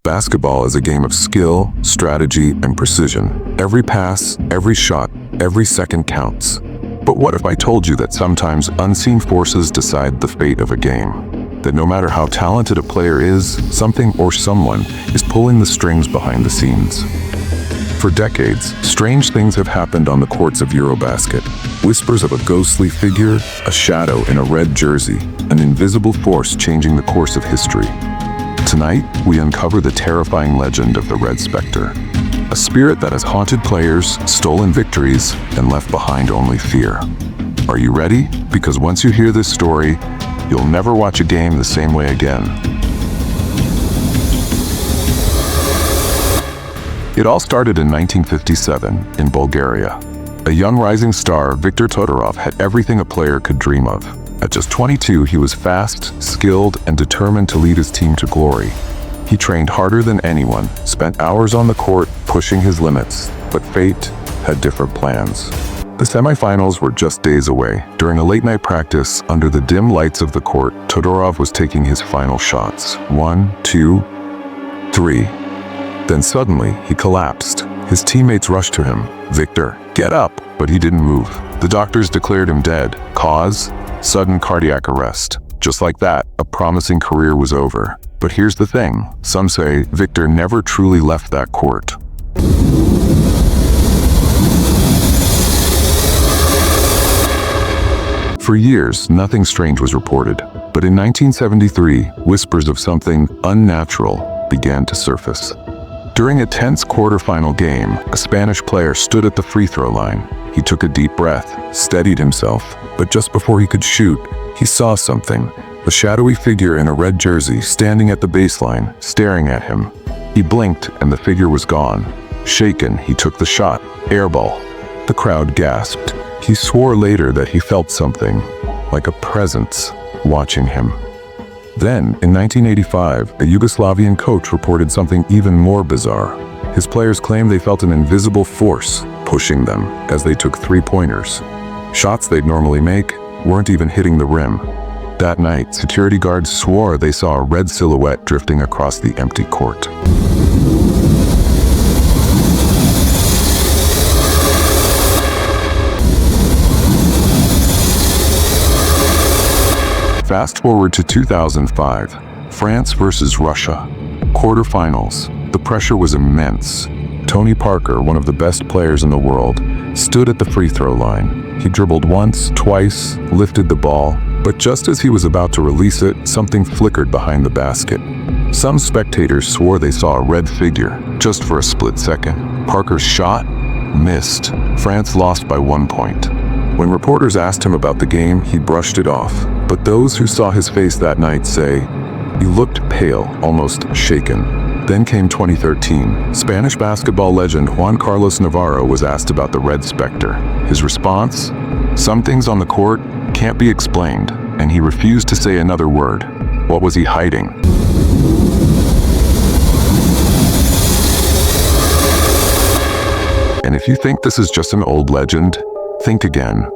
Basketball is a game of skill, strategy, and precision. Every pass, every shot, every second counts. But what if I told you that sometimes unseen forces decide the fate of a game? That no matter how talented a player is, something or someone is pulling the strings behind the scenes. For decades, strange things have happened on the courts of EuroBasket. Whispers of a ghostly figure, a shadow in a red jersey, an invisible force changing the course of history. Tonight, we uncover the terrifying legend of the Red Spectre, a spirit that has haunted players, stolen victories, and left behind only fear. Are you ready? Because once you hear this story, you'll never watch a game the same way again. It all started in 1957 in Bulgaria. A young rising star, Viktor Todorov, had everything a player could dream of. At just 22, he was fast, skilled, and determined to lead his team to glory. He trained harder than anyone, spent hours on the court pushing his limits, but fate had different plans. The semifinals were just days away. During a late-night practice, under the dim lights of the court, Todorov was taking his final shots. 1, 2, 3. Then suddenly, he collapsed. His teammates rushed to him. "Viktor, get up!" But he didn't move. The doctors declared him dead. Cause? Sudden cardiac arrest. Just like that, a promising career was over. But here's the thing. Some say Viktor never truly left that court. For years, nothing strange was reported. But in 1973, whispers of something unnatural began to surface. During a tense quarterfinal game, a Spanish player stood at the free throw line. He took a deep breath, steadied himself, but just before he could shoot, he saw something. A shadowy figure in a red jersey standing at the baseline, staring at him. He blinked and the figure was gone. Shaken, he took the shot. Air ball. The crowd gasped. He swore later that he felt something, like a presence, watching him. Then, in 1985, a Yugoslavian coach reported something even more bizarre. His players claimed they felt an invisible force pushing them as they took three-pointers. Shots they'd normally make weren't even hitting the rim. That night, security guards swore they saw a red silhouette drifting across the empty court. Fast forward to 2005, France versus Russia. Quarterfinals. The pressure was immense. Tony Parker, one of the best players in the world, stood at the free throw line. He dribbled once, twice, lifted the ball, but just as he was about to release it, something flickered behind the basket. Some spectators swore they saw a red figure, just for a split second. Parker's shot missed. France lost by 1 point. When reporters asked him about the game, he brushed it off. But those who saw his face that night say, he looked pale, almost shaken. Then came 2013. Spanish basketball legend Juan Carlos Navarro was asked about the Red Spectre. His response? Some things on the court can't be explained, and he refused to say another word. What was he hiding? And if you think this is just an old legend, think again.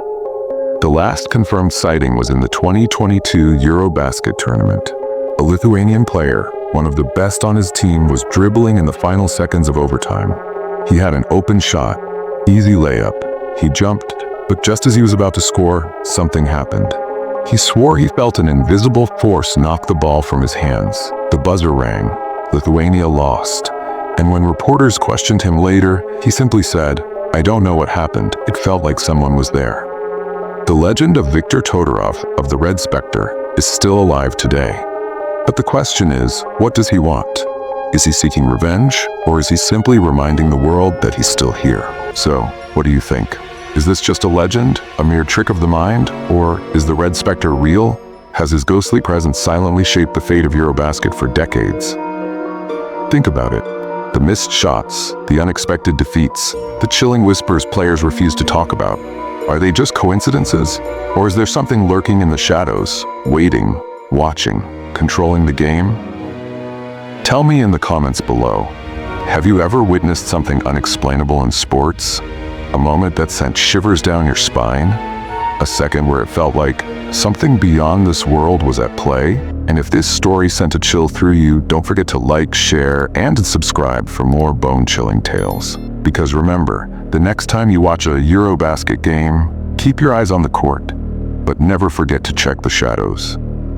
The last confirmed sighting was in the 2022 EuroBasket tournament. A Lithuanian player, one of the best on his team, was dribbling in the final seconds of overtime. He had an open shot, easy layup. He jumped, but just as he was about to score, something happened. He swore he felt an invisible force knock the ball from his hands. The buzzer rang. Lithuania lost. And when reporters questioned him later, he simply said, "I don't know what happened. It felt like someone was there." The legend of Viktor Todorov of the Red Spectre is still alive today. But the question is, what does he want? Is he seeking revenge, or is he simply reminding the world that he's still here? So, what do you think? Is this just a legend, a mere trick of the mind, or is the Red Spectre real? Has his ghostly presence silently shaped the fate of EuroBasket for decades? Think about it. The missed shots, the unexpected defeats, the chilling whispers players refuse to talk about. Are they just coincidences? Or is there something lurking in the shadows, waiting, watching, controlling the game? Tell me in the comments below. Have you ever witnessed something unexplainable in sports? A moment that sent shivers down your spine? A second where it felt like something beyond this world was at play? And if this story sent a chill through you, don't forget to like, share, and subscribe for more bone-chilling tales. Because remember, the next time you watch a EuroBasket game, keep your eyes on the court, but never forget to check the shadows.